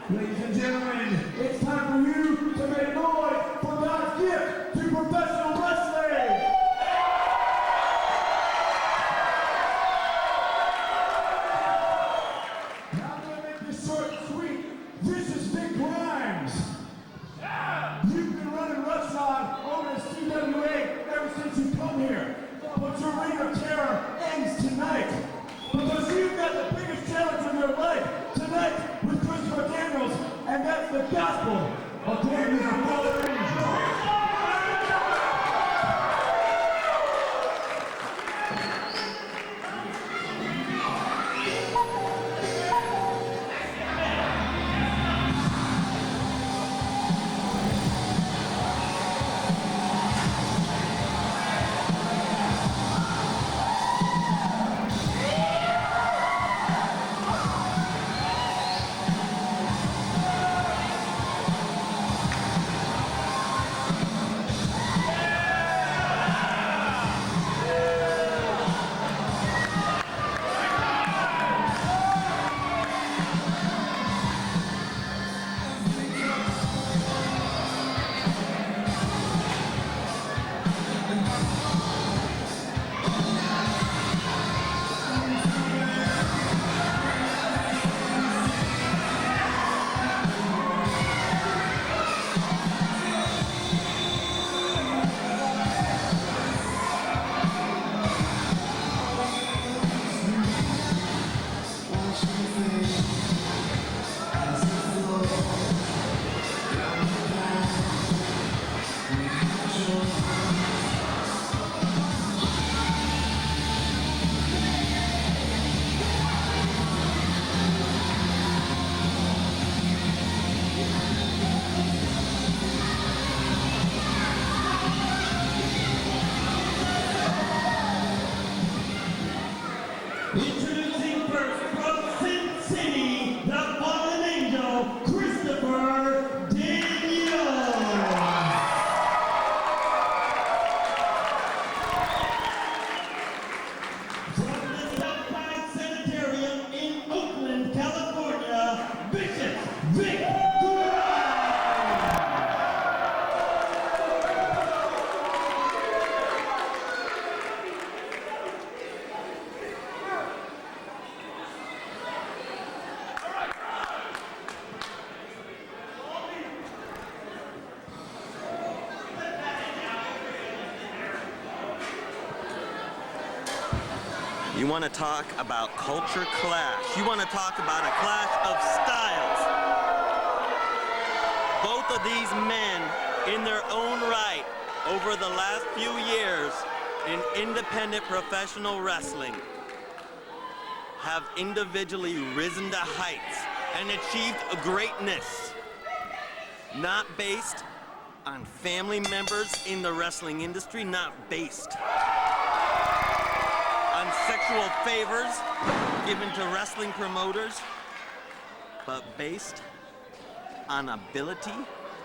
Ladies and gentlemen, it's time for you to make noise for God's gift to professional wrestling! Now I'm going to make this short and sweet. This is Big Grimes. You've been running Russon over at CWA ever since you come here. But your reign of terror ends tonight. Because you've got the biggest challenge of your life tonight with Christopher Daniels, and that's the gospel according to the Father Angel. Introducing first from Sin City, the fallen angel, Christopher Daniels. From the Southside Sanitarium in Oakland, California, Bishop Vic You want to talk about culture clash. You want to talk about a clash of styles. Both of these men, in their own right, over the last few years in independent professional wrestling, have individually risen to heights and achieved greatness, not based on family members in the wrestling industry, not based on sexual favors given to wrestling promoters, but based on ability,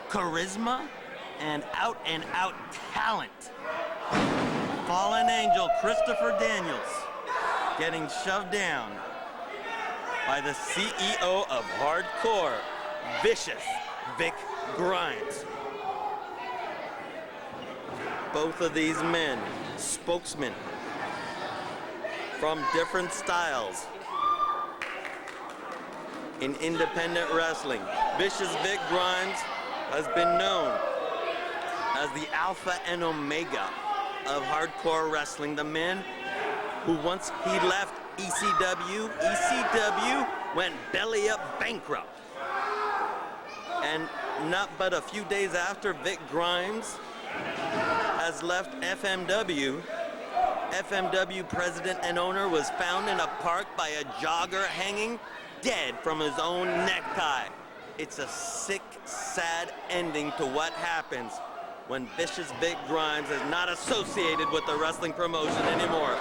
charisma, and out talent. Fallen angel Christopher Daniels getting shoved down by the CEO of Hardcore, Vicious Vic Grimes. Both of these men, spokesmen from different styles in independent wrestling. Vicious Vic Grimes has been known as the alpha and omega of hardcore wrestling. The man who once he left ECW went belly up bankrupt. And not but a few days after Vic Grimes has left FMW, FMW president and owner was found in a park by a jogger hanging dead from his own necktie. It's a sick, sad ending to what happens when Vicious Vic Grimes is not associated with the wrestling promotion anymore.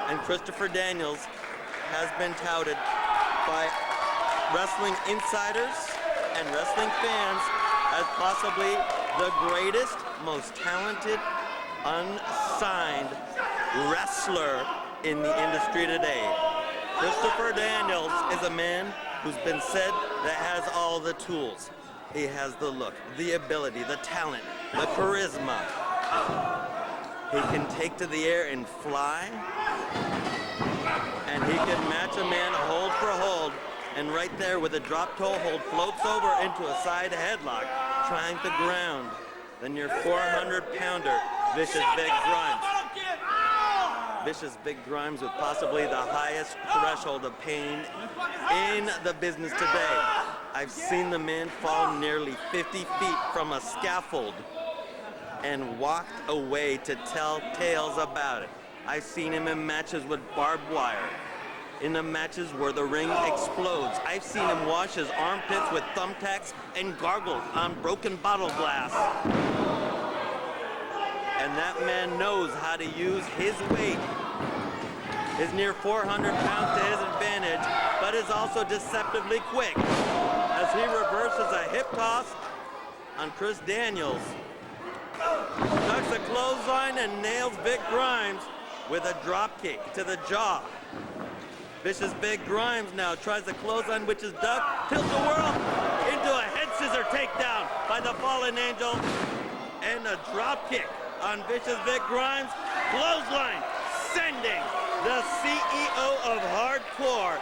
And Christopher Daniels has been touted by wrestling insiders and wrestling fans as possibly the greatest, most talented, unsigned wrestler in the industry today. Christopher Daniels is a man who's been said that has all the tools. He has the look, the ability, the talent, the charisma. He can take to the air and fly, and he can match a man hold for hold, and right there with a drop toe hold floats over into a side headlock, trying to ground. Then your 400-pounder, Vicious Big Grimes. Vicious Big Grimes with possibly the highest threshold of pain in the business today. I've seen the man fall nearly 50 feet from a scaffold and walked away to tell tales about it. I've seen him in matches with barbed wire, in the matches where the ring explodes. I've seen him wash his armpits with thumbtacks and gargles on broken bottle glass. And that man knows how to use his weight, his near 400 pounds to his advantage, but is also deceptively quick as he reverses a hip toss on Chris Daniels. Ducks a clothesline and nails Big Grimes with a drop kick to the jaw. Vicious Big Grimes now tries to clothesline, which is ducked, tilts the world into a head scissor takedown by the Fallen Angel, and a drop kick on Vicious Big Grimes. Clothesline sending the CEO of Hardcore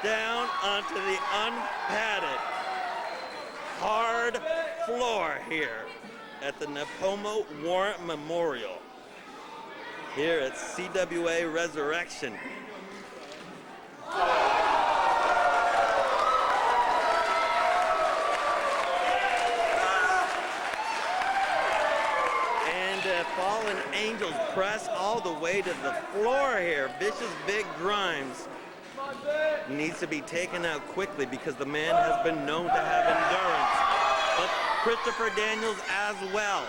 down onto the unpadded hard floor here at the Nippomo Warrant Memorial here at CWA Resurrection. And Fallen Angels press all the way to the floor here. Vicious Big Grimes needs to be taken out quickly because the man has been known to have endurance. But Christopher Daniels as well.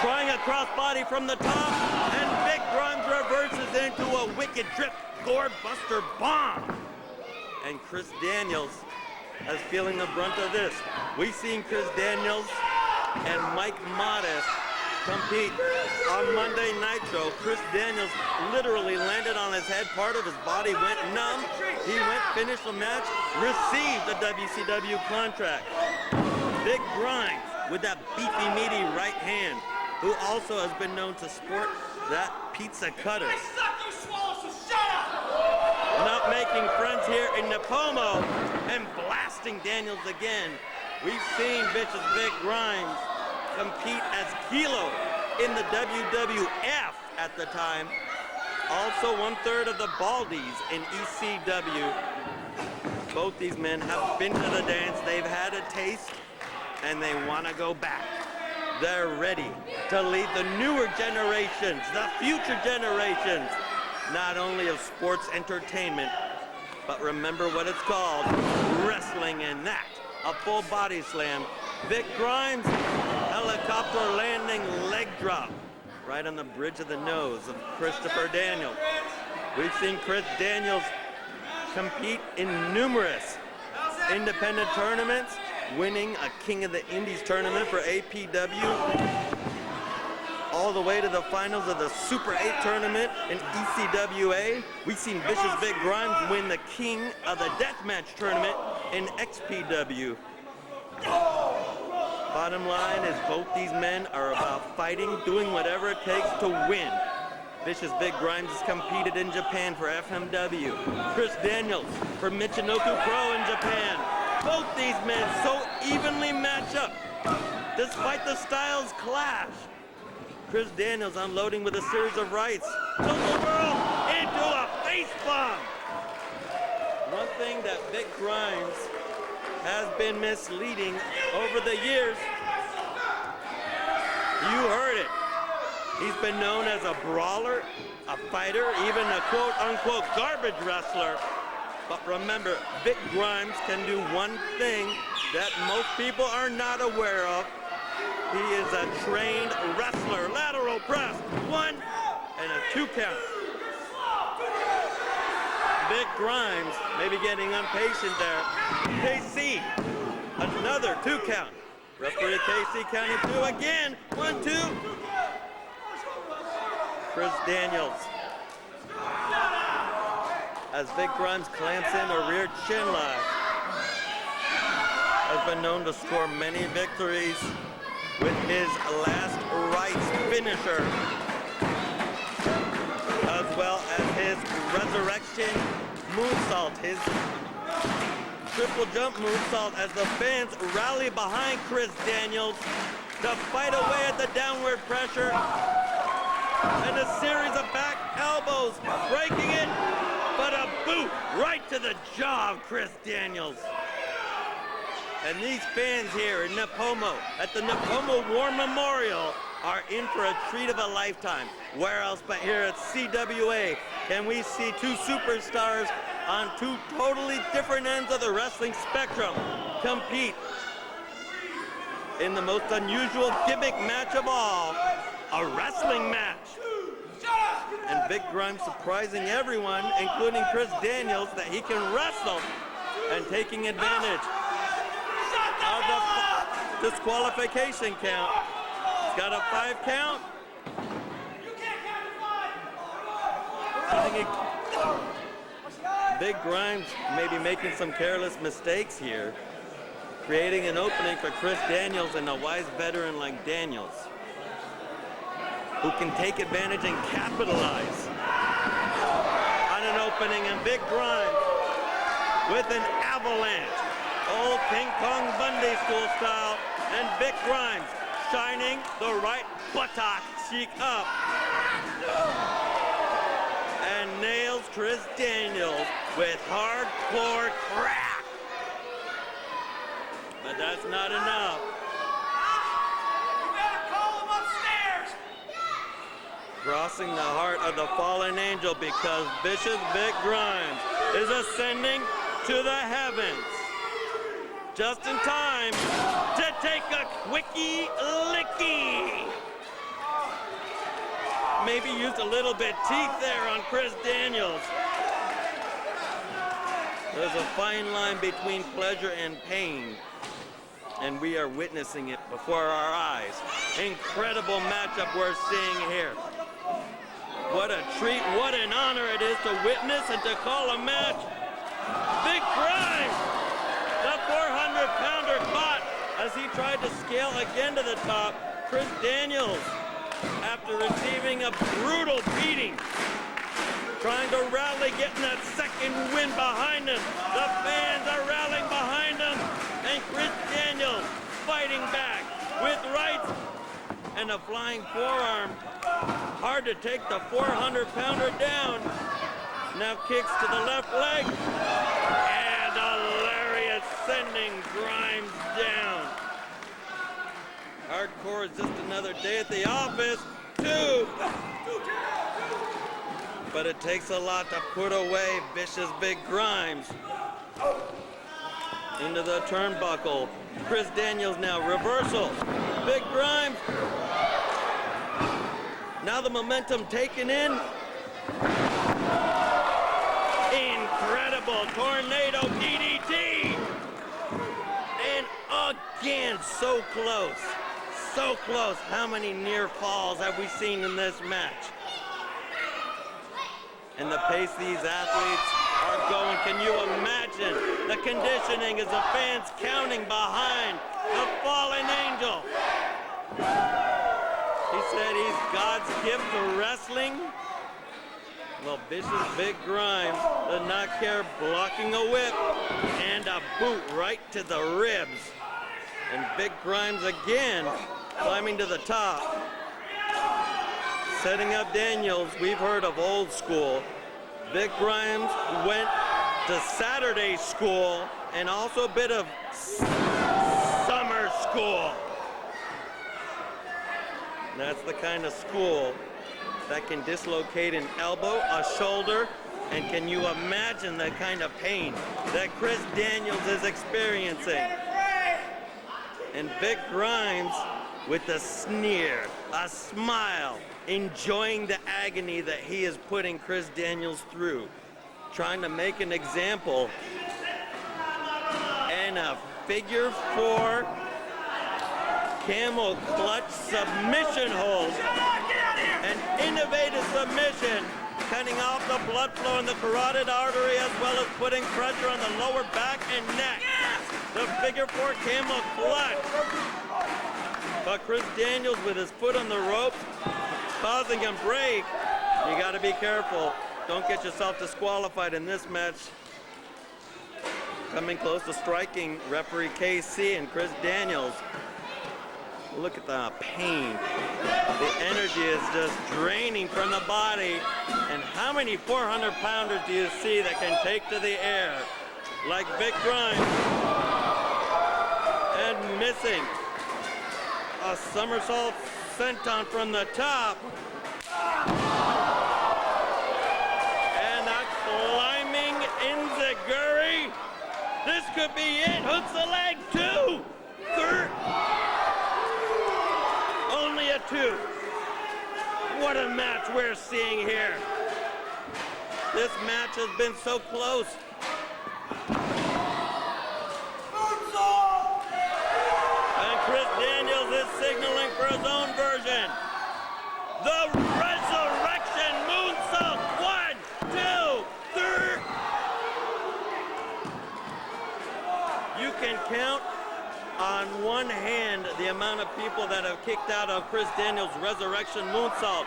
Trying a crossbody from the top, and Big Grimes reverses into a wicked drip gore buster bomb. And Chris Daniels is feeling the brunt of this. We've seen Chris Daniels and Mike Modest compete on Monday Nitro. Chris Daniels literally landed on his head. Part of his body went numb. He went, finished the match, received a WCW contract. Big Grimes with that beefy, meaty right hand, who also has been known to sport that pizza cutter. Not making friends here in Nippomo and blasting Daniels again. We've seen Vicious Big Grimes compete as Kilo in the WWF at the time. Also 1/3 of the Baldies in ECW. Both these men have been to the dance, they've had a taste, and they want to go back. They're ready to lead the newer generations, the future generations, not only of sports entertainment, but remember what it's called, wrestling, and that, a full body slam. Vic Grimes, helicopter landing leg drop, right on the bridge of the nose of Christopher Daniels. We've seen Chris Daniels compete in numerous independent tournaments, winning a King of the Indies tournament for APW, all the way to the finals of the Super 8 tournament in ECWA. We've seen Vicious Big Grimes win the King of the Deathmatch tournament in XPW. Bottom line is both these men are about fighting, doing whatever it takes to win. Vicious Big Grimes has competed in Japan for FMW. Chris Daniels for Michinoku Pro in Japan. Both these men so evenly match up, despite the styles clash. Chris Daniels unloading with a series of rights. Took the world into a face bomb. One thing that Big Grimes has been misleading over the years, you heard it. He's been known as a brawler, a fighter, even a quote-unquote garbage wrestler. But remember, Big Grimes can do one thing that most people are not aware of. He is a trained wrestler. Lateral press, 1 and a 2 count. Big Grimes may be getting impatient there. KC, another 2 count. Referee KC counting 2 again, 1, 2. Chris Daniels as Vic Grimes clamps in a rear chin lock. Has been known to score many victories with his last rights finisher, as well as his resurrection moonsault, his triple jump moonsault, as the fans rally behind Chris Daniels to fight away at the downward pressure, and a series of back elbows, breaking it, but a boot right to the jaw of Chris Daniels. And these fans here in Nippomo, at the Nippomo War Memorial, are in for a treat of a lifetime. Where else but here at CWA can we see two superstars on two totally different ends of the wrestling spectrum compete in the most unusual gimmick match of all, a wrestling match. And Vic Grimes surprising everyone, including Chris Daniels, that he can wrestle, and taking advantage of the disqualification count. He's got a 5 count. I think Vic Grimes may be making some careless mistakes here, creating an opening for Chris Daniels and a wise veteran like Daniels, who can take advantage and capitalize on an opening. And Vic Grimes with an avalanche, old King Kong Bundy school style, and Vic Grimes shining the right buttock cheek up and nails Chris Daniels with hardcore crack. But that's not enough. Crossing the heart of the fallen angel, because vicious Vic Grimes is ascending to the heavens just in time to take a quickie licky. Maybe used a little bit teeth there on Chris Daniels. There's a fine line between pleasure and pain, and we are witnessing it before our eyes. Incredible matchup we're seeing here. What a treat, what an honor it is to witness and to call a match. Vic Grimes, the 400-pounder, caught as he tried to scale again to the top. Chris Daniels, after receiving a brutal beating, trying to rally, getting that second win behind him. The fans are rallying behind him, and Chris Daniels fighting back with rights and a flying forearm. Hard to take the 400-pounder down. Now kicks to the left leg, and a lariat sending Grimes down. Hardcore is just another day at the office, too. But it takes a lot to put away vicious Vic Grimes. Into the turnbuckle. Chris Daniels now, reversal. Vic Grimes. Now the momentum taken in. Incredible tornado DDT. And again, so close. So close. How many near falls have we seen in this match? And the pace these athletes are going, can you imagine the conditioning as the fans counting behind the fallen angel? He said he's God's gift to wrestling. Well, vicious Vic Grimes does not care, blocking a whip and a boot right to the ribs. And Vic Grimes again climbing to the top. Setting up Daniels, we've heard of old school. Vic Grimes went to Saturday school and also a bit of summer school. That's the kind of school that can dislocate an elbow, a shoulder, and can you imagine the kind of pain that Chris Daniels is experiencing? And Vic Grimes with a sneer, a smile, enjoying the agony that he is putting Chris Daniels through, trying to make an example, and a figure 4 camel clutch submission hold, an innovative submission cutting off the blood flow in the carotid artery as well as putting pressure on the lower back and neck. The figure 4 camel clutch. But Chris Daniels with his foot on the ropes, causing him break. You got to be careful. Don't get yourself disqualified in this match. Coming close to striking referee KC and Chris Daniels. Look at the pain. The energy is just draining from the body. And how many 400-pounders do you see that can take to the air? Like Vic Grimes. And missing. A somersault senton from the top. And a climbing enziguri. This could be it. Hooks the leg, 2. Only a 2. What a match we're seeing here. This match has been so close. And Chris Daniels is signaling for his own version. The resurrection moonsault. 1, 2, 3. You can count on one hand the amount of people that have kicked out of Chris Daniels' resurrection moonsault.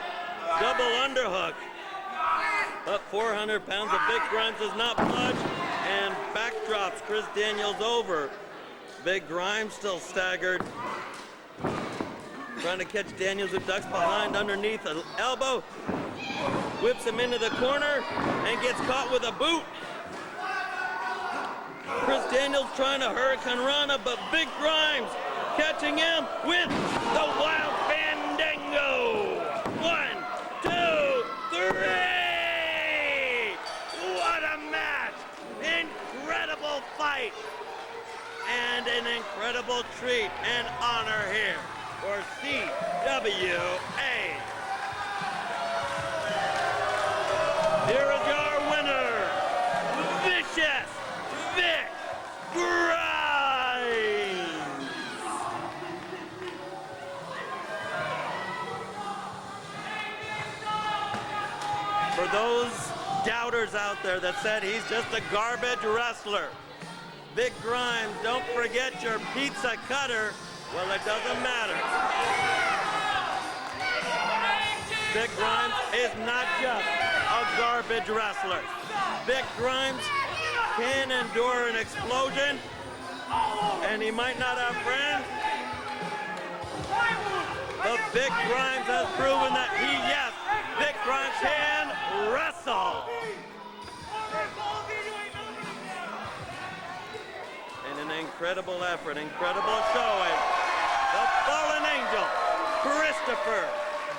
Double underhook. Up 400 pounds of Vic Grimes does not budge and backdrops Chris Daniels over. Vic Grimes still staggered. Trying to catch Daniels, who ducks behind underneath an elbow. Whips him into the corner and gets caught with a boot. Chris Daniels trying to hurricane rana, but Vic Grimes catching him with the wild fandango. 1, 2, 3. What a match! Incredible fight and an incredible treat and honor here for CWA. Here is your winner, Vicious Vic Grimes. For those doubters out there that said he's just a garbage wrestler, Vic Grimes, don't forget your pizza cutter. Well, it doesn't matter. Vic Grimes is not just a garbage wrestler. Vic Grimes can endure an explosion, and he might not have friends, but Vic Grimes has proven that yes, Vic Grimes can wrestle. And an incredible effort, incredible showing. The fallen angel, Christopher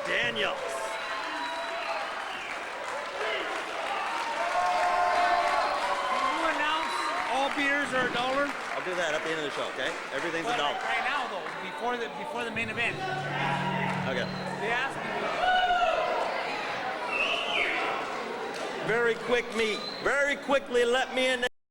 Daniels. All beers are $1. I'll do that at the end of the show, okay? Everything's $1. Right now, though, before the main event. Okay. They asked me. Very quickly, let me in.